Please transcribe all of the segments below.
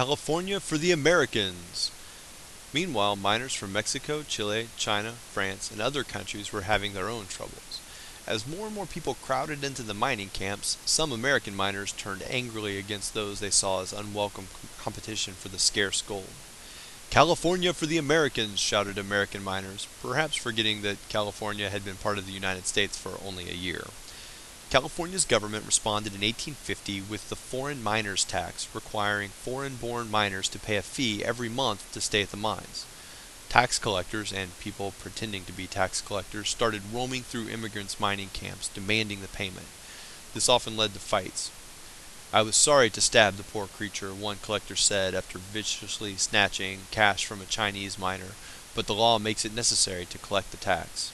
California for the Americans. Meanwhile, miners from Mexico, Chile, China, France, and other countries were having their own troubles. As more and more people crowded into the mining camps, some American miners turned angrily against those they saw as unwelcome competition for the scarce gold. California for the Americans, shouted American miners, perhaps forgetting that California had been part of the United States for only a year. California's government responded in 1850 with the foreign miners tax, requiring foreign-born miners to pay a fee every month to stay at the mines. Tax collectors and people pretending to be tax collectors started roaming through immigrants' mining camps, demanding the payment. This often led to fights. "I was sorry to stab the poor creature," one collector said after viciously snatching cash from a Chinese miner, "but the law makes it necessary to collect the tax."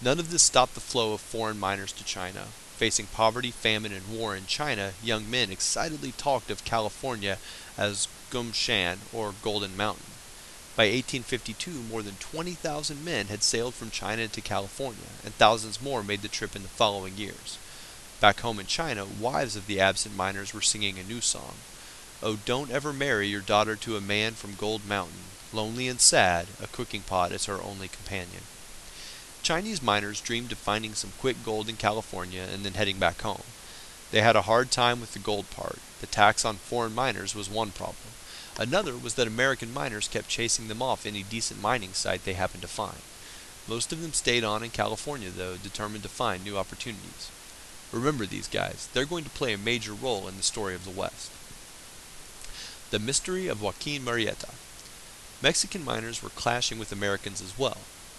None of this stopped the flow of foreign miners to China. Facing poverty, famine, and war in China, young men excitedly talked of California as Gumshan, or Golden Mountain. By 1852, more than 20,000 men had sailed from China to California, and thousands more made the trip in the following years. Back home in China, wives of the absent miners were singing a new song. "Oh, don't ever marry your daughter to a man from Gold Mountain. Lonely and sad, a cooking pot is her only companion." Chinese miners dreamed of finding some quick gold in California and then heading back home. They had a hard time with the gold part. The tax on foreign miners was one problem. Another was that American miners kept chasing them off any decent mining site they happened to find. Most of them stayed on in California, though, determined to find new opportunities. Remember these guys. They're going to play a major role in the story of the West. The mystery of Joaquin Murrieta. Mexican miners were clashing with Americans as well.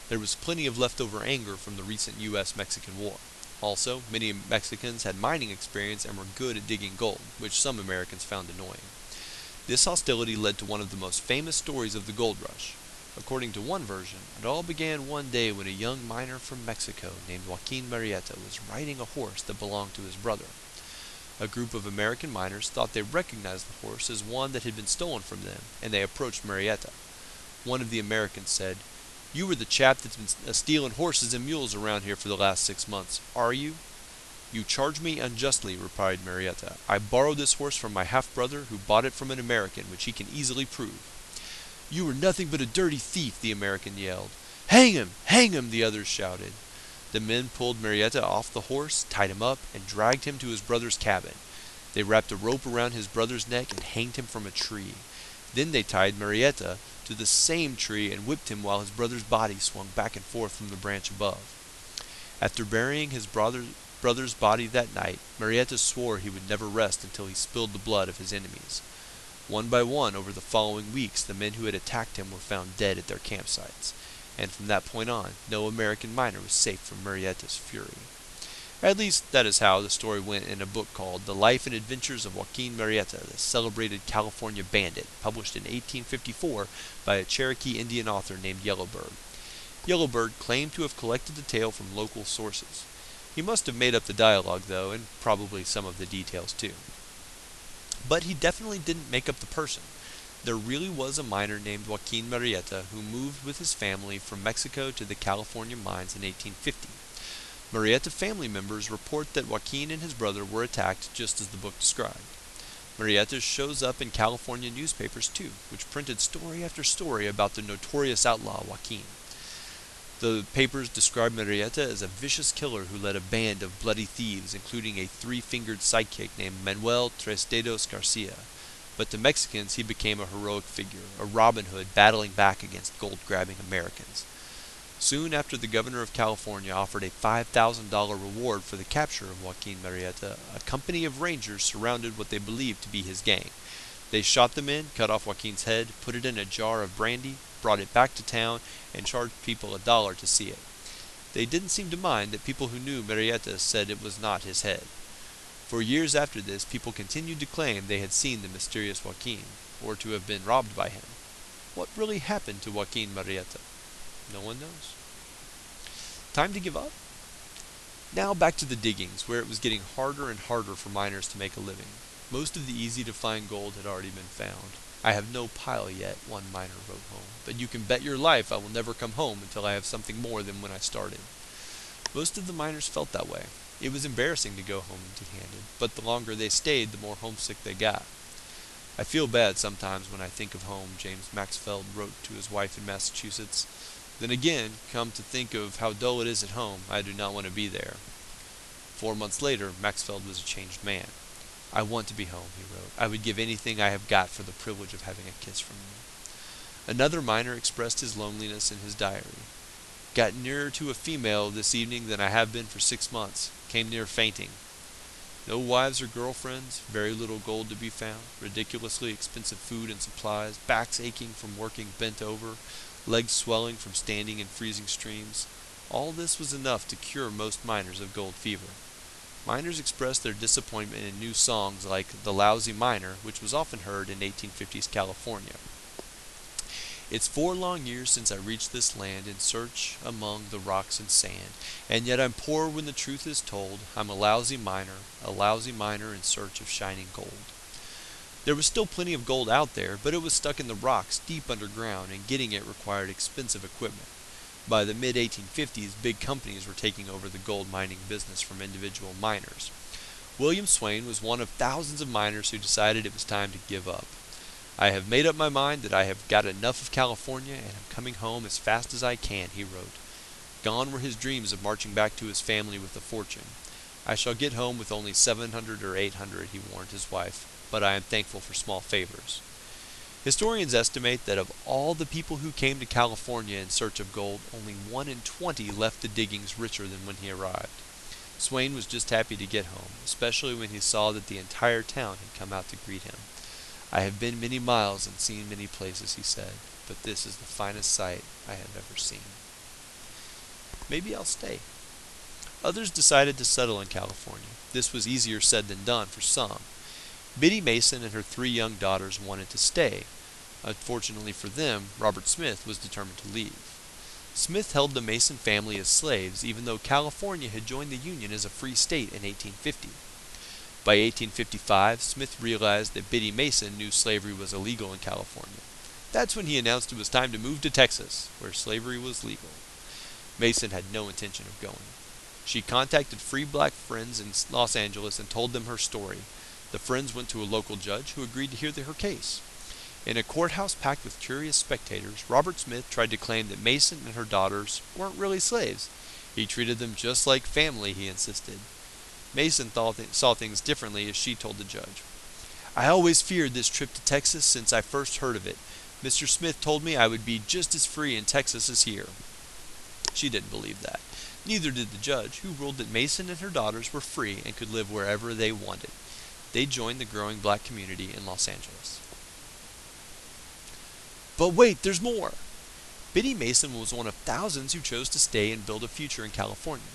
There was plenty of leftover anger from the recent U.S.-Mexican War. Also, many Mexicans had mining experience and were good at digging gold, which some Americans found annoying. This hostility led to one of the most famous stories of the gold rush. According to one version, it all began one day when a young miner from Mexico named Joaquin Murrieta was riding a horse that belonged to his brother. A group of American miners thought they recognized the horse as one that had been stolen from them, and they approached Murrieta. One of the Americans said, "You were the chap that's been stealing horses and mules around here for the last 6 months, are you?" "You charge me unjustly," replied Murrieta. "I borrowed this horse from my half-brother, who bought it from an American, which he can easily prove." "You are nothing but a dirty thief," the American yelled. "Hang him! Hang him!" the others shouted. The men pulled Murrieta off the horse, tied him up, and dragged him to his brother's cabin. They wrapped a rope around his brother's neck and hanged him from a tree. Then they tied Murrieta to the same tree and whipped him while his brother's body swung back and forth from the branch above. After burying his brother's body that night, Murrieta swore he would never rest until he spilled the blood of his enemies. One by one, over the following weeks, the men who had attacked him were found dead at their campsites, and from that point on, no American miner was safe from Murrieta's fury. At least, that is how the story went in a book called The Life and Adventures of Joaquin Murrieta, the Celebrated California Bandit, published in 1854 by a Cherokee Indian author named Yellowbird. Yellowbird claimed to have collected the tale from local sources. He must have made up the dialogue, though, and probably some of the details, too. But he definitely didn't make up the person. There really was a miner named Joaquin Murrieta who moved with his family from Mexico to the California mines in 1850. Murrieta family members report that Joaquin and his brother were attacked just as the book described. Murrieta shows up in California newspapers too, which printed story after story about the notorious outlaw Joaquin. The papers describe Murrieta as a vicious killer who led a band of bloody thieves, including a three-fingered sidekick named Manuel Tres Dedos Garcia. But to Mexicans, he became a heroic figure, a Robin Hood battling back against gold-grabbing Americans. Soon after the governor of California offered a $5,000 reward for the capture of Joaquin Murrieta, a company of rangers surrounded what they believed to be his gang. They shot the men, cut off Joaquin's head, put it in a jar of brandy, brought it back to town, and charged people $1 to see it. They didn't seem to mind that people who knew Murrieta said it was not his head. For years after this, people continued to claim they had seen the mysterious Joaquin, or to have been robbed by him. What really happened to Joaquin Murrieta? No one knows. Time to give up? Now back to the diggings, where it was getting harder and harder for miners to make a living. Most of the easy-to-find gold had already been found. "I have no pile yet," one miner wrote home, "but you can bet your life I will never come home until I have something more than when I started." Most of the miners felt that way. It was embarrassing to go home empty-handed, but the longer they stayed, the more homesick they got. I feel bad sometimes when I think of home, James Maxfield wrote to his wife in Massachusetts. Then again, come to think of how dull it is at home, I do not want to be there. 4 months later, Maxfield was a changed man. I want to be home, he wrote. I would give anything I have got for the privilege of having a kiss from you. Another miner expressed his loneliness in his diary. Got nearer to a female this evening than I have been for 6 months. Came near fainting. No wives or girlfriends, very little gold to be found, ridiculously expensive food and supplies, backs aching from working bent over, legs swelling from standing in freezing streams. All this was enough to cure most miners of gold fever. Miners expressed their disappointment in new songs like The Lousy Miner, which was often heard in 1850s California. It's 4 long years since I reached this land in search among the rocks and sand, and yet I'm poor when the truth is told. I'm a lousy miner in search of shining gold. There was still plenty of gold out there, but it was stuck in the rocks deep underground, and getting it required expensive equipment. By the mid-1850s, big companies were taking over the gold mining business from individual miners. William Swain was one of thousands of miners who decided it was time to give up. I have made up my mind that I have got enough of California and am coming home as fast as I can, he wrote. Gone were his dreams of marching back to his family with a fortune. I shall get home with only 700 or 800, he warned his wife, but I am thankful for small favors. Historians estimate that of all the people who came to California in search of gold, only 1 in 20 left the diggings richer than when he arrived. Swain was just happy to get home, especially when he saw that the entire town had come out to greet him. I have been many miles and seen many places, he said, but this is the finest sight I have ever seen. Maybe I'll stay. Others decided to settle in California. This was easier said than done for some. Biddy Mason and her 3 young daughters wanted to stay. Unfortunately for them, Robert Smith was determined to leave. Smith held the Mason family as slaves, even though California had joined the Union as a free state in 1850. By 1855, Smith realized that Biddy Mason knew slavery was illegal in California. That's when he announced it was time to move to Texas, where slavery was legal. Mason had no intention of going. She contacted free black friends in Los Angeles and told them her story. The friends went to a local judge who agreed to hear her case. In a courthouse packed with curious spectators, Robert Smith tried to claim that Mason and her daughters weren't really slaves. He treated them just like family, he insisted. Mason saw things differently as she told the judge. I always feared this trip to Texas since I first heard of it. Mr. Smith told me I would be just as free in Texas as here. She didn't believe that. Neither did the judge, who ruled that Mason and her daughters were free and could live wherever they wanted. They joined the growing black community in Los Angeles. But wait, there's more! Biddy Mason was one of thousands who chose to stay and build a future in California.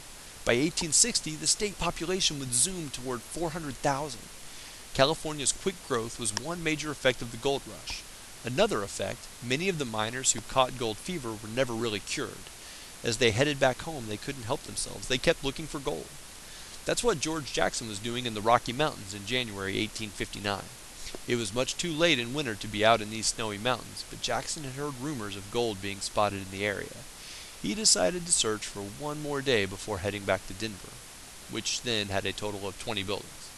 By 1860, the state population would zoom toward 400,000. California's quick growth was one major effect of the gold rush. Another effect, many of the miners who caught gold fever were never really cured. As they headed back home, they couldn't help themselves. They kept looking for gold. That's what George Jackson was doing in the Rocky Mountains in January 1859. It was much too late in winter to be out in these snowy mountains, but Jackson had heard rumors of gold being spotted in the area. He decided to search for one more day before heading back to Denver, which then had a total of 20 buildings.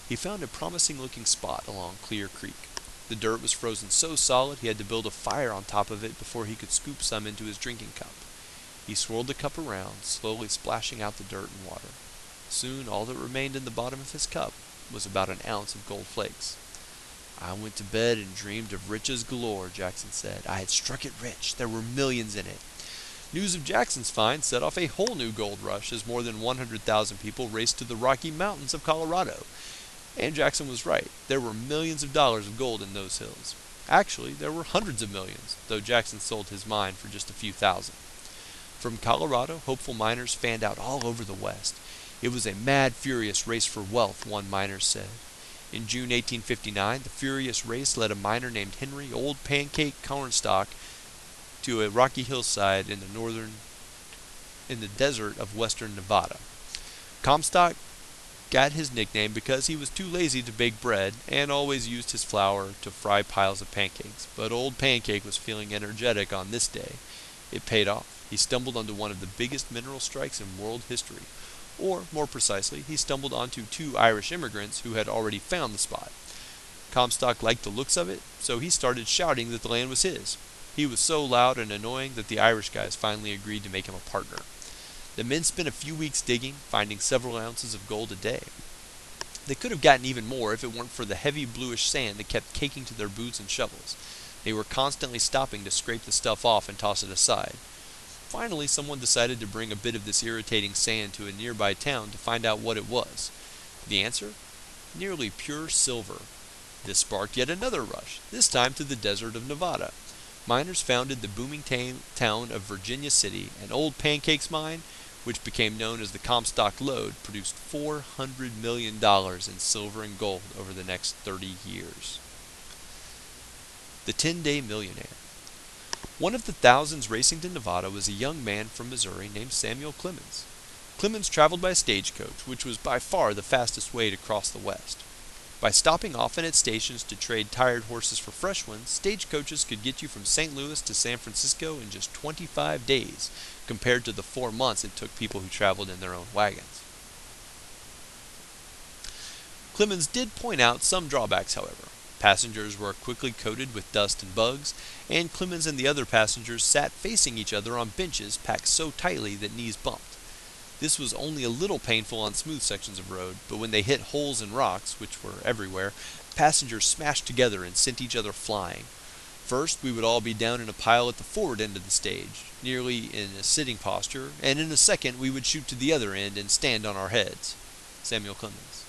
He found a promising-looking spot along Clear Creek. The dirt was frozen so solid he had to build a fire on top of it before he could scoop some into his drinking cup. He swirled the cup around, slowly splashing out the dirt and water. Soon all that remained in the bottom of his cup was about an ounce of gold flakes. I went to bed and dreamed of riches galore, Jackson said. I had struck it rich. There were millions in it. News of Jackson's find set off a whole new gold rush as more than 100,000 people raced to the Rocky Mountains of Colorado. And Jackson was right. There were millions of dollars of gold in those hills. Actually, there were hundreds of millions, though Jackson sold his mine for just a few thousand. From Colorado, hopeful miners fanned out all over the West. It was a mad, furious race for wealth, one miner said. In June 1859, the furious race led a miner named Henry Old Pancake Cornstalk to a rocky hillside in the desert of western Nevada. Comstock got his nickname because he was too lazy to bake bread and always used his flour to fry piles of pancakes. But Old Pancake was feeling energetic on this day. It paid off. He stumbled onto one of the biggest mineral strikes in world history. Or, more precisely, he stumbled onto 2 Irish immigrants who had already found the spot. Comstock liked the looks of it, so he started shouting that the land was his. He was so loud and annoying that the Irish guys finally agreed to make him a partner. The men spent a few weeks digging, finding several ounces of gold a day. They could have gotten even more if it weren't for the heavy bluish sand that kept caking to their boots and shovels. They were constantly stopping to scrape the stuff off and toss it aside. Finally, someone decided to bring a bit of this irritating sand to a nearby town to find out what it was. The answer? Nearly pure silver. This sparked yet another rush, this time to the desert of Nevada. Miners founded the booming town of Virginia City, an old pancakes mine, which became known as the Comstock Lode, produced $400 million in silver and gold over the next 30 years. The 10-Day Millionaire. One of the thousands racing to Nevada was a young man from Missouri named Samuel Clemens. Clemens traveled by stagecoach, which was by far the fastest way to cross the West. By stopping often at stations to trade tired horses for fresh ones, stagecoaches could get you from St. Louis to San Francisco in just 25 days, compared to the 4 months it took people who traveled in their own wagons. Clemens did point out some drawbacks, however. Passengers were quickly coated with dust and bugs, and Clemens and the other passengers sat facing each other on benches packed so tightly that knees bumped. This was only a little painful on smooth sections of road, but when they hit holes and rocks, which were everywhere, passengers smashed together and sent each other flying. First, we would all be down in a pile at the forward end of the stage, nearly in a sitting posture, and in a second we would shoot to the other end and stand on our heads. Samuel Clemens.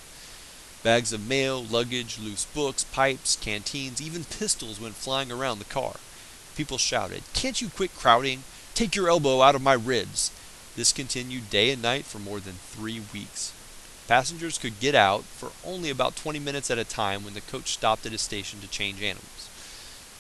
Bags of mail, luggage, loose books, pipes, canteens, even pistols went flying around the car. People shouted, "Can't you quit crowding? Take your elbow out of my ribs!" This continued day and night for more than 3 weeks. Passengers could get out for only about 20 minutes at a time when the coach stopped at a station to change animals.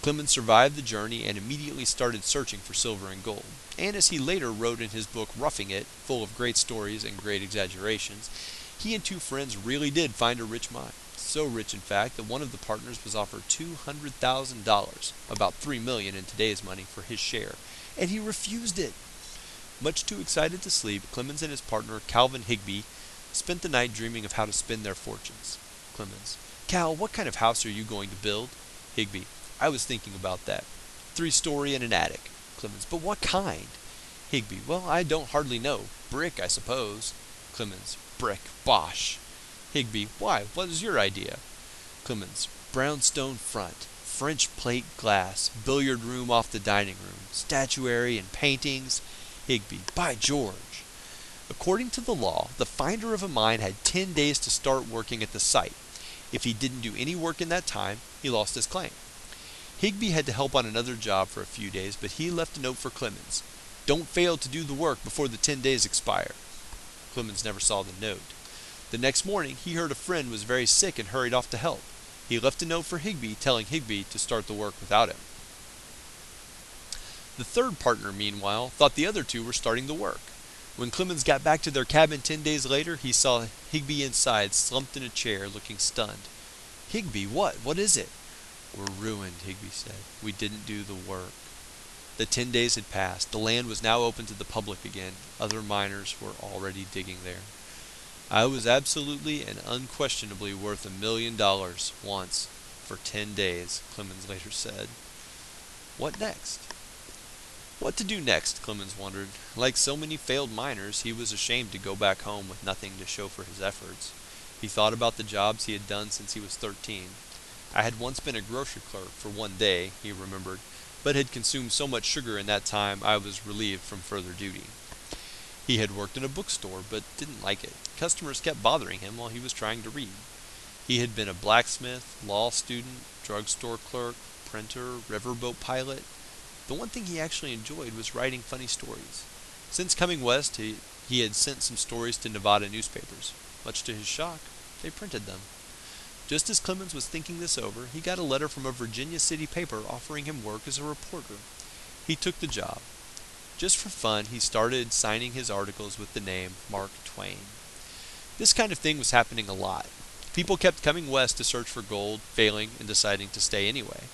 Clemens survived the journey and immediately started searching for silver and gold. And as he later wrote in his book Roughing It, full of great stories and great exaggerations, he and 2 friends really did find a rich mine. So rich, in fact, that one of the partners was offered $200,000, about $3 million in today's money, for his share, and he refused it. Much too excited to sleep, Clemens and his partner, Calvin Higbee, spent the night dreaming of how to spend their fortunes. Clemens: "Cal, what kind of house are you going to build?" Higbee: "I was thinking about that. 3-story and an attic." Clemens: "But what kind?" Higbee: "Well, I don't hardly know. Brick, I suppose." Clemens: "Brick, bosh." Higbee: "Why? What is your idea?" Clemens: "Brownstone front, French plate glass, billiard room off the dining room, statuary and paintings." Higbee: "By George!" According to the law, the finder of a mine had 10 days to start working at the site. If he didn't do any work in that time, he lost his claim. Higbee had to help on another job for a few days, but he left a note for Clemens: "Don't fail to do the work before the 10 days expire." Clemens never saw the note. The next morning, he heard a friend was very sick and hurried off to help. He left a note for Higbee telling Higbee to start the work without him. The third partner, meanwhile, thought the other 2 were starting the work. When Clemens got back to their cabin 10 days later, he saw Higbee inside, slumped in a chair, looking stunned. "Higbee, what? What is it?" "We're ruined," Higbee said. "We didn't do the work." The 10 days had passed. The land was now open to the public again. Other miners were already digging there. "I was absolutely and unquestionably worth $1 million once, for 10 days, Clemens later said. What next? What to do next, Clemens wondered. Like so many failed miners, he was ashamed to go back home with nothing to show for his efforts. He thought about the jobs he had done since he was 13. "I had once been a grocery clerk for 1 day," he remembered, "but had consumed so much sugar in that time I was relieved from further duty." He had worked in a bookstore, but didn't like it. Customers kept bothering him while he was trying to read. He had been a blacksmith, law student, drugstore clerk, printer, riverboat pilot. The one thing he actually enjoyed was writing funny stories. Since coming west, he had sent some stories to Nevada newspapers. Much to his shock, they printed them. Just as Clemens was thinking this over, he got a letter from a Virginia City paper offering him work as a reporter. He took the job. Just for fun, he started signing his articles with the name Mark Twain. This kind of thing was happening a lot. People kept coming west to search for gold, failing, and deciding to stay anyway.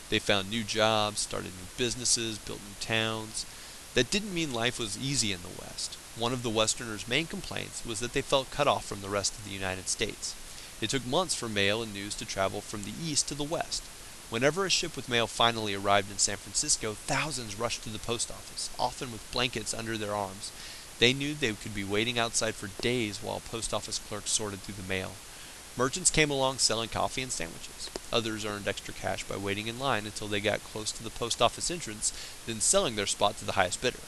They found new jobs, started new businesses, built new towns. That didn't mean life was easy in the West. One of the Westerners' main complaints was that they felt cut off from the rest of the United States. It took months for mail and news to travel from the east to the west. Whenever a ship with mail finally arrived in San Francisco, thousands rushed to the post office, often with blankets under their arms. They knew they could be waiting outside for days while post office clerks sorted through the mail. Merchants came along selling coffee and sandwiches. Others earned extra cash by waiting in line until they got close to the post office entrance, then selling their spot to the highest bidder.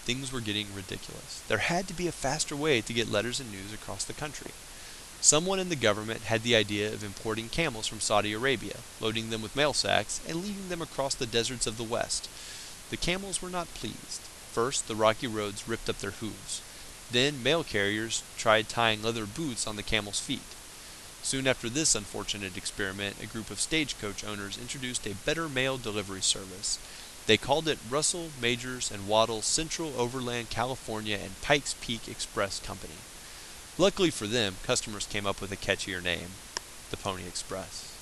Things were getting ridiculous. There had to be a faster way to get letters and news across the country. Someone in the government had the idea of importing camels from Saudi Arabia, loading them with mail sacks, and leading them across the deserts of the West. The camels were not pleased. First, the rocky roads ripped up their hooves. Then, mail carriers tried tying leather boots on the camels' feet. Soon after this unfortunate experiment, a group of stagecoach owners introduced a better mail delivery service. They called it Russell, Majors, and Waddell's Central Overland California and Pikes Peak Express Company. Luckily for them, customers came up with a catchier name, the Pony Express.